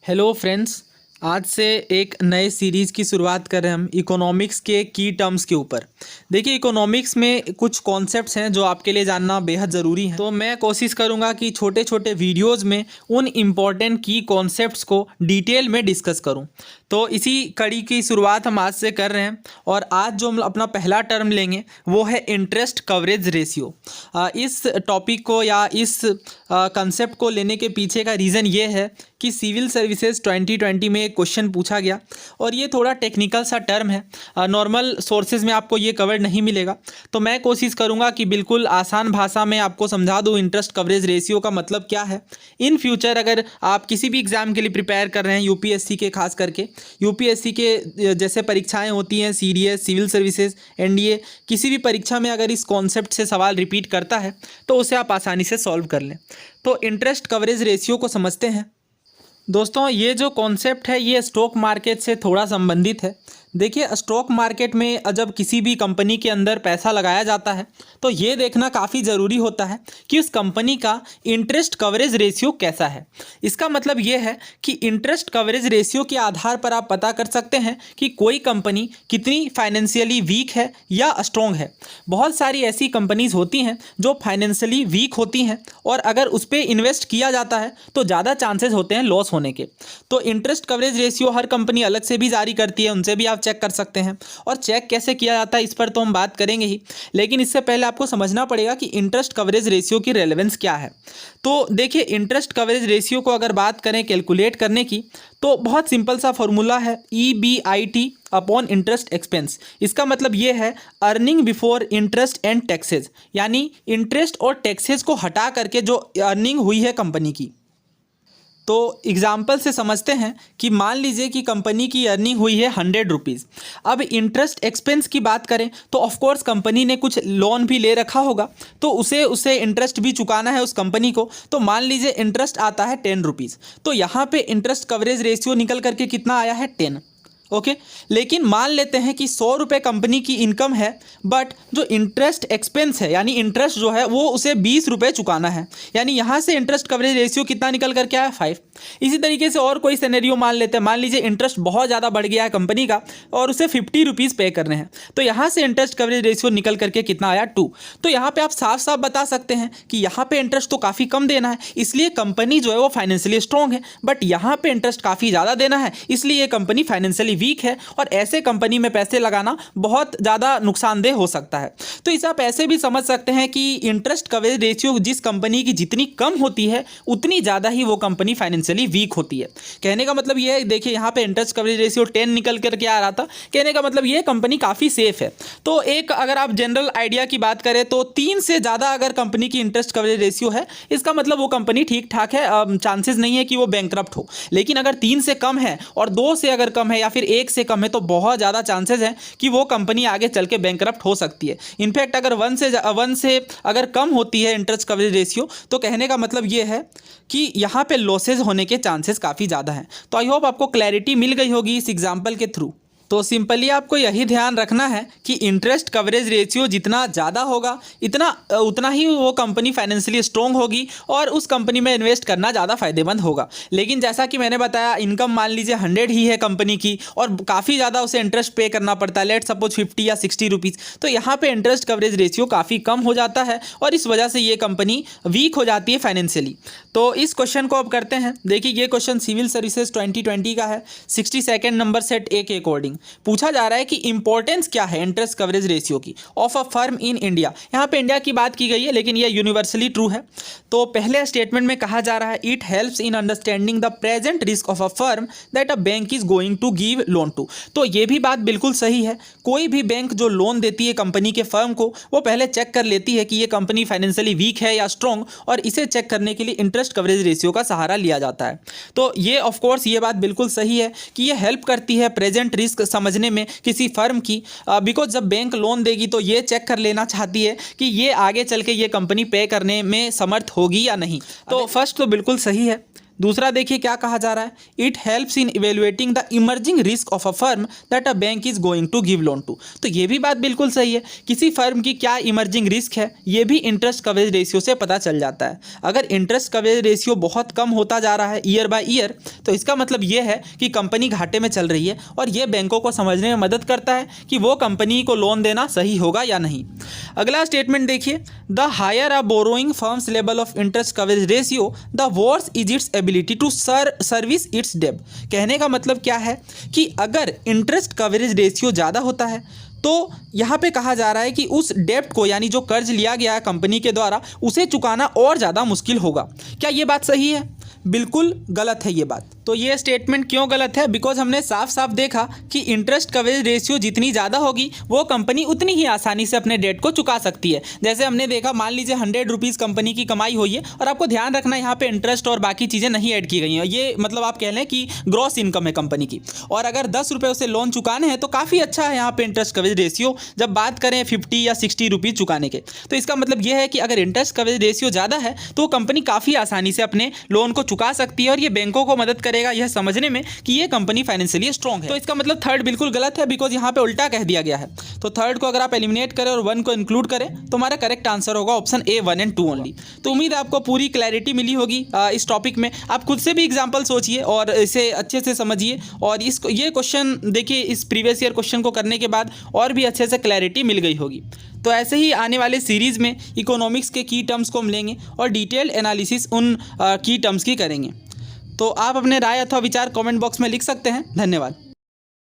Hello friends. आज से एक नए सीरीज़ की शुरुआत कर रहे हैं हम इकोनॉमिक्स के की टर्म्स के ऊपर। देखिए, इकोनॉमिक्स में कुछ कॉन्सेप्ट्स हैं जो आपके लिए जानना बेहद ज़रूरी है। तो मैं कोशिश करूंगा कि छोटे छोटे वीडियोस में उन इम्पॉर्टेंट की कॉन्सेप्ट्स को डिटेल में डिस्कस करूं। तो इसी कड़ी की शुरुआत हम आज से कर रहे हैं और आज जो हम अपना पहला टर्म लेंगे वो है इंटरेस्ट कवरेज रेशियो। इस टॉपिक को या इस कंसेप्ट को लेने के पीछे का रीज़न ये है कि सिविल सर्विसेज 2020 में एक क्वेश्चन पूछा गया और ये थोड़ा टेक्निकल सा टर्म है, नॉर्मल सोर्सेज में आपको ये कवर नहीं मिलेगा। तो मैं कोशिश करूँगा कि बिल्कुल आसान भाषा में आपको समझा दूँ इंटरेस्ट कवरेज रेशियो का मतलब क्या है। इन फ्यूचर अगर आप किसी भी एग्ज़ाम के लिए प्रिपेयर कर रहे हैं, यूपीएससी के खास करके, यूपीएससी के जैसे परीक्षाएँ होती हैं, सीडीएस, सिविल सर्विसेज, एनडीए, किसी भी परीक्षा में अगर इस कॉन्सेप्ट से सवाल रिपीट करता है तो उसे आप आसानी से सॉल्व कर लें। तो इंटरेस्ट कवरेज रेशियो को समझते हैं। दोस्तों, ये जो कॉन्सेप्ट है ये स्टॉक मार्केट से थोड़ा संबंधित है। देखिए, स्टॉक मार्केट में जब किसी भी कंपनी के अंदर पैसा लगाया जाता है तो ये देखना काफ़ी ज़रूरी होता है कि उस कंपनी का इंटरेस्ट कवरेज रेशियो कैसा है। इसका मतलब ये है कि इंटरेस्ट कवरेज रेशियो के आधार पर आप पता कर सकते हैं कि कोई कंपनी कितनी फाइनेंशियली वीक है या स्ट्रॉन्ग है। बहुत सारी ऐसी कंपनीज़ होती हैं जो फाइनेंशियली वीक होती हैं और अगर उस पर इन्वेस्ट किया जाता है तो ज़्यादा चांसेस होते हैं लॉस होने के। तो इंटरेस्ट कवरेज रेशियो हर कंपनी अलग से भी जारी करती है, उनसे भी आप चेक कर सकते हैं और चेक कैसे किया जाता है इस पर तो हम बात करेंगे ही, लेकिन इससे पहले आपको समझना पड़ेगा कि इंटरेस्ट कवरेज रेशियो की रेलेवेंस क्या है। तो देखिए, इंटरेस्ट कवरेज रेशियो को अगर बात करें कैलकुलेट करने की तो बहुत सिंपल सा फॉर्मूला है EBIT अपॉन इंटरेस्ट एक्सपेंस। इसका मतलब ये है earning before interest and taxes, यानी इंटरेस्ट और टैक्सेज को हटा करके जो अर्निंग हुई है कंपनी की। तो एग्जाम्पल से समझते हैं कि मान लीजिए कि कंपनी की अर्निंग हुई है 100 रुपीज़। अब इंटरेस्ट एक्सपेंस की बात करें तो ऑफकोर्स कंपनी ने कुछ लोन भी ले रखा होगा तो उसे इंटरेस्ट भी चुकाना है उस कंपनी को। तो मान लीजिए इंटरेस्ट आता है 10 रुपीज़, तो यहाँ पे इंटरेस्ट कवरेज रेशियो निकल करके कितना आया है 10। ओके, लेकिन मान लेते हैं कि 100 रुपये कंपनी की इनकम है, बट जो इंटरेस्ट एक्सपेंस है यानी इंटरेस्ट जो है वो उसे 20 रुपये चुकाना है, यानी यहाँ से इंटरेस्ट कवरेज रेशियो कितना निकल करके आया 5। इसी तरीके से और कोई सिनेरियो मान लेते हैं, मान लीजिए इंटरेस्ट बहुत ज़्यादा बढ़ गया है कंपनी का और उसे 50 रुपीज़ पे करने हैं, तो यहाँ से इंटरेस्ट कवरेज रेशियो निकल करके कितना आया 2। तो यहाँ पर आप साफ साफ बता सकते हैं कि यहाँ पर इंटरेस्ट तो काफ़ी कम देना है, इसलिए कंपनी जो है वो फाइनेंशियली स्ट्रॉन्ग है, बट यहाँ पर इंटरेस्ट काफ़ी ज़्यादा देना है, इसलिए ये कंपनी फाइनेंशियली वीक है और ऐसे कंपनी में पैसे लगाना बहुत ज़्यादा नुकसानदेह हो सकता है। तो इसे आप ऐसे भी समझ सकते हैं कि इंटरेस्ट कवरेज रेशियो जिस कंपनी की जितनी कम होती है उतनी ज़्यादा ही वो कंपनी फाइनेंशियली वीक होती है। कहने का मतलब ये है, देखिए यहाँ पे इंटरेस्ट कवरेज रेशियो 10 निकल करके आ रहा था, कहने का मतलब ये कंपनी काफ़ी सेफ है। तो एक अगर आप जनरल आइडिया की बात करें तो 3 से ज़्यादा अगर कंपनी की इंटरेस्ट कवरेज रेशियो है, इसका मतलब वो कंपनी ठीक ठाक है, चांसेस नहीं है कि वो बैंकरप्ट हो। लेकिन अगर 3 से कम है और 2 से अगर कम है या फिर 1 से कम है तो बहुत ज़्यादा चांसेस हैं कि वो कंपनी आगे चल के बैंकरप्ट हो सकती है। इनफैक्ट अगर 1 से अगर कम होती है इंटरेस्ट कवरेज रेशियो तो कहने का मतलब ये है कि यहाँ पे लॉसेज होने के चांसेस काफ़ी ज़्यादा हैं। तो आई होप आपको क्लैरिटी मिल गई होगी इस एग्जाम्पल के थ्रू। तो सिंपली आपको यही ध्यान रखना है कि इंटरेस्ट कवरेज रेशियो जितना ज़्यादा होगा उतना ही वो कंपनी फाइनेंशियली स्ट्रॉन्ग होगी और उस कंपनी में इन्वेस्ट करना ज़्यादा फायदेमंद होगा। लेकिन जैसा कि मैंने बताया, इनकम मान लीजिए 100 ही है कंपनी की और काफ़ी ज़्यादा उसे इंटरेस्ट पे करना पड़ता है, लेट सपोज 50 या 60 रुपीज़, तो यहाँ पर इंटरेस्ट कवरेज रेशियो काफ़ी कम हो जाता है और इस वजह से ये कंपनी वीक हो जाती है फाइनेंशियली। तो इस क्वेश्चन को अब करते हैं। देखिए, ये क्वेश्चन सिविल सर्विसेज 2020 का है, 62 नंबर सेट ए के अकॉर्डिंग पूछा जा रहा है कि इंपॉर्टेंस क्या है इंटरेस्ट कवरेज रेशियो की of a firm in India. यहाँ पे इंडिया की बात की गई है लेकिन ये यूनिवर्सली ट्रू है। तो पहले स्टेटमेंट में कहा जा रहा है it helps in understanding the present risk of a firm that a bank is going to give loan to. तो ये भी बात बिल्कुल सही है। कोई भी बैंक जो लोन देती है कंपनी के फर्म को, वो पहले चेक कर लेती है कि ये कंपनी फाइनेंशियली वीक है या स्ट्रॉन्ग, और इसे चेक करने के लिए इंटरेस्ट कवरेज रेशियो का सहारा लिया जाता है। तो ये ऑफकोर्स ये बात बिल्कुल सही है कि ये हेल्प करती है प्रेजेंट रिस्क समझने में किसी फर्म की, बिकॉज जब बैंक लोन देगी तो ये चेक कर लेना चाहती है कि ये आगे चल के ये कंपनी पे करने में समर्थ होगी या नहीं। तो फर्स्ट तो बिल्कुल सही है। दूसरा देखिए क्या कहा जा रहा है, it helps in evaluating the emerging risk of a firm that a bank is going to give loan to. तो ये भी बात बिल्कुल सही है, किसी फर्म की क्या इमर्जिंग रिस्क है ये भी इंटरेस्ट कवरेज रेशियो से पता चल जाता है। अगर इंटरेस्ट कवरेज रेशियो बहुत कम होता जा रहा है ईयर बाय ईयर, तो इसका मतलब ये है कि कंपनी घाटे में चल रही है, और ये बैंकों को समझने में मदद करता है कि वो कंपनी को लोन देना सही होगा या नहीं। अगला स्टेटमेंट देखिए, the higher a borrowing firm's level of interest coverage ratio the worse is its ability to service its डेब्ट। कहने का मतलब क्या है कि अगर इंटरेस्ट कवरेज रेशियो ज़्यादा होता है तो यहाँ पे कहा जा रहा है कि उस डेब्ट को, यानी जो कर्ज लिया गया है कंपनी के द्वारा, उसे चुकाना और ज़्यादा मुश्किल होगा। क्या ये बात सही है? बिल्कुल गलत है ये बात। तो ये स्टेटमेंट क्यों गलत है? बिकॉज हमने साफ साफ देखा कि इंटरेस्ट कवरेज रेशियो जितनी ज़्यादा होगी वो कंपनी उतनी ही आसानी से अपने डेट को चुका सकती है। जैसे हमने देखा, मान लीजिए 100 रुपीज़ कंपनी की कमाई हुई है, और आपको ध्यान रखना यहाँ पे इंटरेस्ट और बाकी चीज़ें नहीं ऐड की गई हैं, ये मतलब आप कह लें कि ग्रॉस इनकम है कंपनी की, और अगर 10 रुपये उसे लोन चुकाने हैं तो काफ़ी अच्छा है यहाँ पे इंटरेस्ट कवरेज रेशियो, जब बात करें 50 या 60 रुपीज़ चुकाने के। तो इसका मतलब ये है कि अगर इंटरेस्ट कवरेज रेशियो ज़्यादा है तो कंपनी काफ़ी आसानी से अपने लोन को चुका सकती है, और ये बैंकों को मदद करेगा यह समझने में कि ये कंपनी फाइनेंशियली स्ट्रांग है। तो इसका मतलब थर्ड बिल्कुल गलत है, बिकॉज यहाँ पे उल्टा कह दिया गया है। तो थर्ड को अगर आप एलिमिनेट करें और 1 को इंक्लूड करें तो हमारा करेक्ट आंसर होगा ऑप्शन ए 1 और 2 ओनली। तो उम्मीद है आपको पूरी क्लैरिटी मिली होगी इस टॉपिक में। आप खुद से भी एग्जाम्पल सोचिए और इसे अच्छे से समझिए, और ये क्वेश्चन देखिए, इस प्रीवियस ईयर क्वेश्चन को करने के बाद और भी अच्छे से क्लैरिटी मिल गई होगी। तो ऐसे ही आने वाले सीरीज़ में इकोनॉमिक्स के की टर्म्स को हम लेंगे और डिटेल्ड एनालिसिस उन की टर्म्स की करेंगे। तो आप अपने राय अथवा विचार कमेंट बॉक्स में लिख सकते हैं। धन्यवाद।